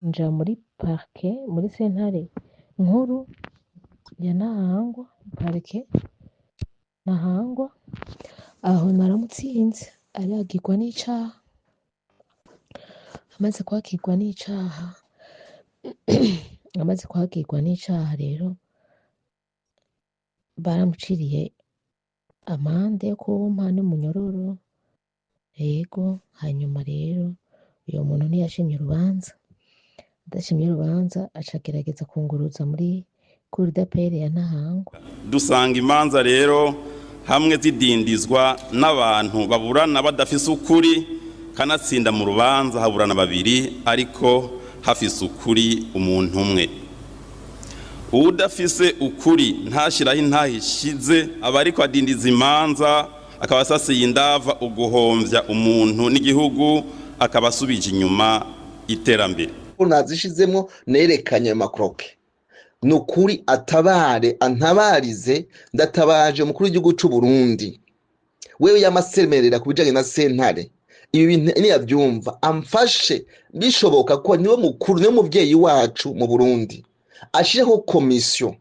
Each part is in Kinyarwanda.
nja muri parke muri sentare nkuru ya Ntahangwa parke Ntahangwa aho naramutsinze aragirwa n'icaha amaze kwakirwa n'icaha rero baramuciriye amande yo kumpa n'umunyororo yego hanyuma rero uyo muntu ntiyashimye urubanza adashimye urubanza aca agerageza kunguruza muri cour d'appel ya Ntahangwa dusanga imanza rero hamwe zidindizwa n'abantu baburana badafise ukuri kanatsinda mu rubanza haburana babiri ariko hafise ukuri umuntu umwe udafise ukuri ntashiraho intahishize aba ariko adindiza imanza akabasasiye indava uguhomvya umuntu n'igihugu akabasubije inyuma iterambere nazishizemo nerekanye makroke nukuri antabarize ndatabaje umukuru w'igihugu cy'u Burundi wewe yamasemerera kubijanye na sentare ibi bintu niyabyumva amfashe bishoboka ko niwe mukuru niwe muvyeyi wacu mu Burundi ashireho komisiyo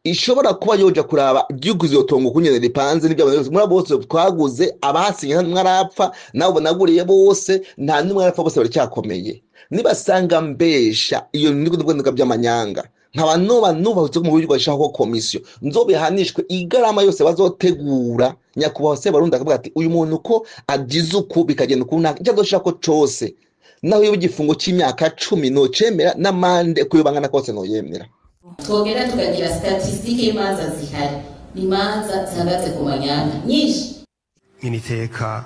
ishobora kuba yoja kuraba igihugu ziyotongo kunyene ripanze n'ibyo muri bose twaguze abasinye mwarapfa nabo naguriye bose nta numwe arapfa bose bari cyakomeye nibasanga mbesha iyo ndiko by'amanyanga nkaba nuba mu buryo bashaka komisiyo nzobihanishwe igarama yose bazotegura nyakubaho se Barundi akavuga ati uyu muntu ko agize uku bikagenda ukuntu cyadoshaka ko cose naho iyo igifungo cy'imyaka 10 no cemera n'amande kuyobangana kose no yemera twogera tukagira statistique y'imanza zihari n'imanza zihagaze ku manyanga nyinshi miniteka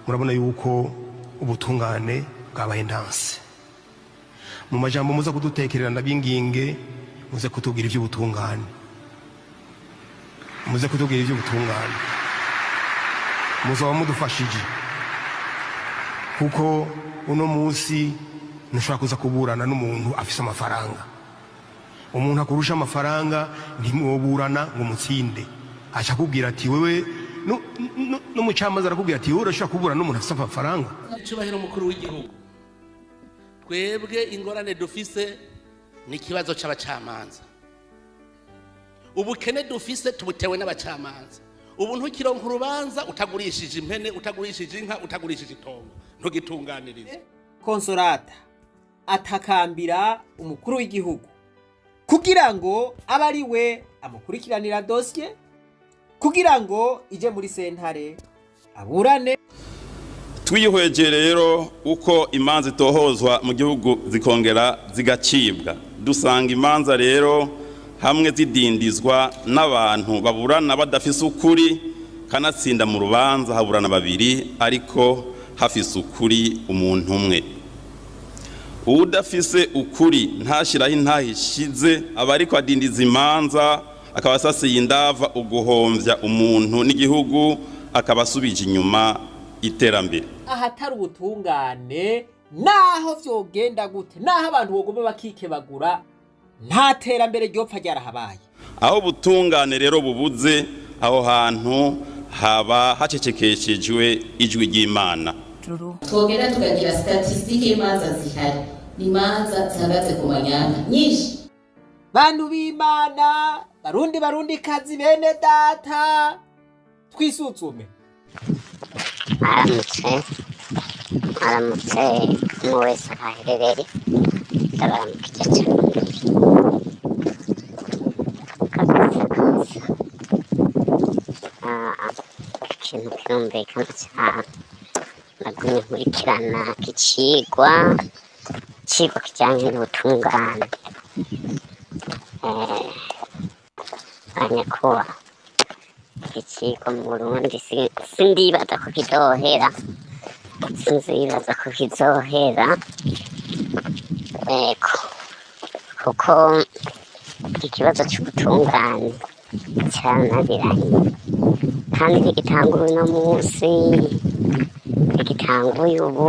murabona yuko ubutungane bwabaye ndanse mu majambo muza kudutekerera ndabinginge muze kutubwira iby'ubutungane muzaba mudufashije kuko uno munsi ntushobora kuza kuburana n'umuntu afise amafaranga umuntu akurusha amafaranga ntimwoburana ngo mutsinde acha kubwira ati wewe no mucamaza arakubwira ati wowe urashobora kuburana n'umuntu afise amafaranga cyubahiro mukuru w'igihugu twebwe ingorane dufise n'ikibazo c'abacamanza ubukene dufise tubutewe n'abacamanza ubu ntukironka urubanza utagurishije impene utagurishije inka utagurishije itongo ntugitunganiriza konsolata atakambira umukuru w'igihugu kugira ngo abari we amukurikiranira dossier kugira ngo ije muri sentare aburane twihweje rero uko imanza itohozwa mu gihugu zikongera zigacibwa dusanga imanza rero hamwe zidindizwa n'abantu baburana badafise ukuri kanatsinda mu rubanza haburana babiri ariko hafise ukuri umuntu umwe udafise ukuri ntashiraho intahishize aba ariko adindiza imanza akabasasiye indava uguhomvya umuntu n'igihugu akabasubije inyuma iterambere ahatari ubutungane naho vyogenda gute naho abantu bogomba bakikebagura nta terambere ryopfa ryarahabaye aho ubutungane rero bubuze aho hantu haba hacecekeshejwe ijwi ry'Imana twogera tukagira statistique y'imanza zihari n'imanza zihagaze ku manyanga nyinshi bantu b'Imana barundi kazi bene data twisuzume aramutse mwese aherereye ndabaramukije cyane ikintu kirumvikana cyane nagumye nkurikirana ikigwa kijyanye n'ubutungane abanyakuba ikigwa mu Burundi sindibaza ko kizohera kuko ikibazo cy'ubutungane cyananiranye kandi ntigitanguye uno munsi ntigitanguye ubu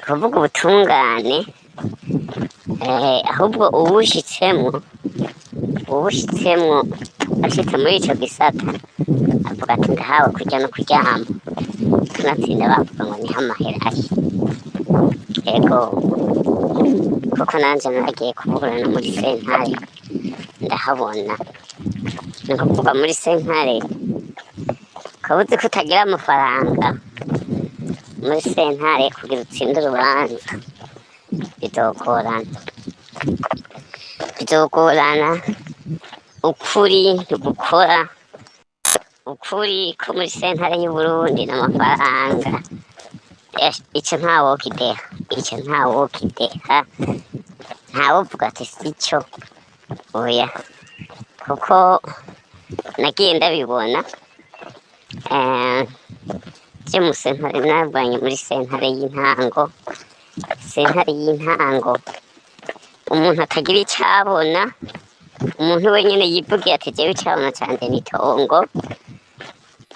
kuvuga ubutungane ahubwo ubushitsemo ashitse muri ico gisata avuga ati ndahawe kurya no kuryama tunatsinda bavuga ngo niho amahera ari ego kuko nanje nagiye kuburana muri sentare ndahabona ni kuvuga muri sentare kabuze kutagira amafaranga muri sentare kugira utsinde urubanza bizogorana ukuri ntugukora ukuri ko muri sentare y'Uburundi n'amafaranga icyo ntawokideha ntawovuga ati sicyo oya kuko nagiye ndabibona byo mu sentare nabanye muri sentare y'intango umuntu atagira icyo abona umuntu wenyine yivugiye ati jewe icyabona cyanjye ni itongo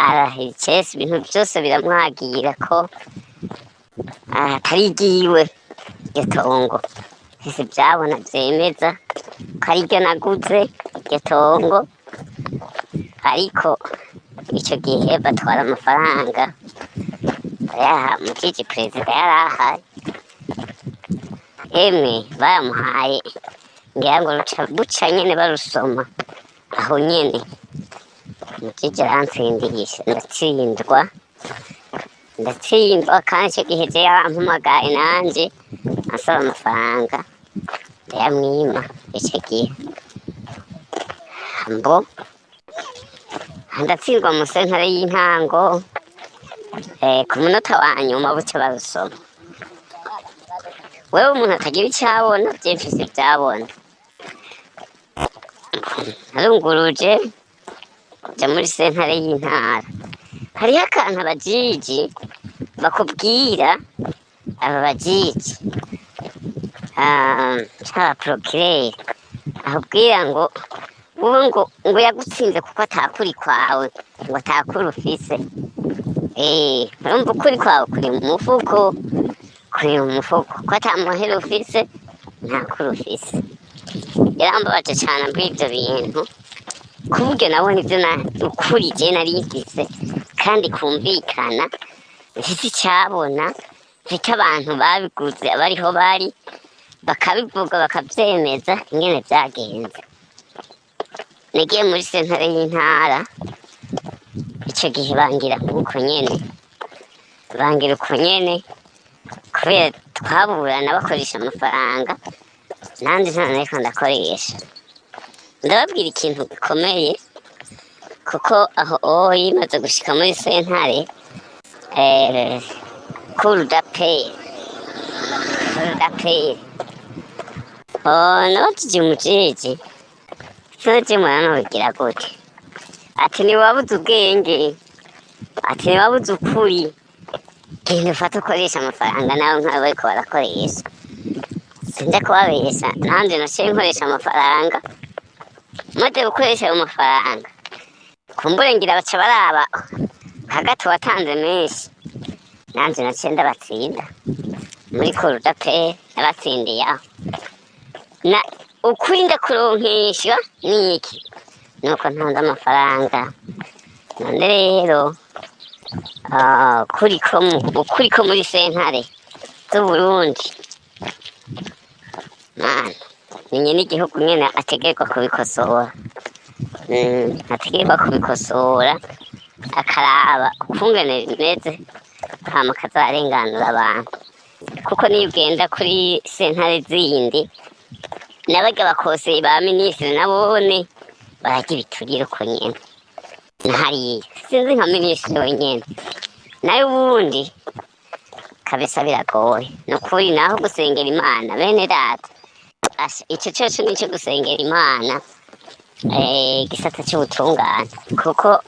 arahecese ibintu byose biramwagira ko atari igiwe iryo tongo ese byabona byemeza ko ari ryo naguze iryo tongo ariko icyo gihe batwara amafaranga bayaha mukiki perezida yarahaye emwe bayamuhaye ngira ngo buca nyene barusoma aho nyene mukiki aransindisha ndatsindwa kandi icyo gihe je yarampamagaye nanje asaba amafaranga ndayamwima icyo gihe mbo ndatsindwa mu sentare y'intango ku munota wa nyuma buca barusoma wewe umuntu atagira icyo abona byemfise ibyabona arunguruje ja muri sentare y'intara hariho akantu abajiji bakubwira aba bajiji procureur akubwira ngo wowe ngo yagutsinze kuko atakuri kwawe ngo atakuri ufise urumva ukuri kwawe kuri mu mufuko ko atamuhera ufise ntakuri ufise yarambabaje cyane muri ibyo bintu ku buryo nabona ibyo ukuri je nari mfise kandi kumvikana mfise icyabona mfite abantu babiguze abariho bari bakabivuga bakabyemeza ingene byagenze nagiye muri sentare y'intara icyo gihe bangira uko nyene kubera twaburana bakoresha amafaranga nanjye ntariko ndakoresha ndababwira ikintu gikomeye kuko aho yimaze gushika muri sentare cour d'appel nabajije umujiji soje mwana wigira gute ati niwabuze ubwenge ati niwabuze ukuri genda ufate ukoresha amafaranga nawe nk'abo bariko barakoresha sinjya kubabesha nanjye naciye nkoresha amafaranga maze gukoresha ayo mafaranga kumbure ngira baca baraba hagati watanze menshi nanjye naciye ndabatsinda muri cour d'appel nabatsindiye aho na ukuri ndakuronkeshwa niki nuko ntanze amafaranga none rero ukuri ko muri sentare z'Uburundi ninye n'igihugu nyene ategerwa kubikosora akaraba ukungene bimeze hama akazarenganura abantu kuko niyo ugenda kuri sentare zindi n'abarya bakoseye ba minisitiri nabone bararya ibiturire uko nyene nahariya sinzi nka minisitiri wenyene nayo ubundi kabisa biragoye nukuri naho gusengera Imana bene data icyo cyose nicyo gusengera Imana gisata cy'ubutungane kuko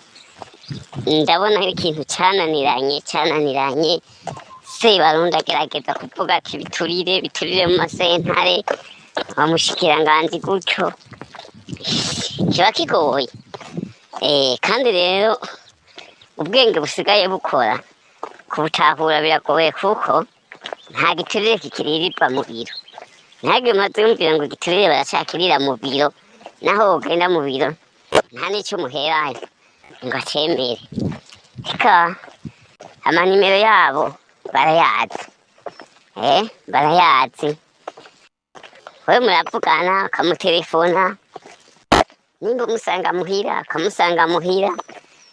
ndabona ikintu cyananiranye Sebarundi agerageza kuvuga ati biturire mu masentare bamushikiranganji gutyo kiba kigoye kandi rero ubwenge busigaye bukora kubutahura biragoye kuko nta giturire kikiririrwa mu biro ntabwo maze yumvira ngo giturire baracakirira mu biro naho ugenda mu biro nta n'icyo umuherayo ngo atembere amanimero yabo barayazi barayazi wewe muravugana ukamutelefona nimba umusanga muhira ukamusanga muhira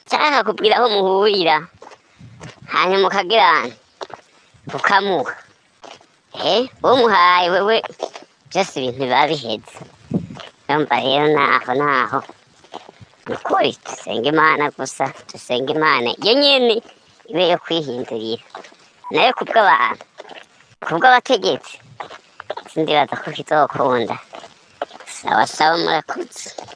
cyangwa akakubwira aho muhurira hanyuma ukagirana ukamuha umuhaye wewe byose ibintu biba biheze yumva rero naho nukuri dusenga imana gusa dusenga imana iyo nyene ibe yo kwihindurira nayo kubw'abantu kubw'abategetsi sindibaza ko kizokunda sawa sawa murakoze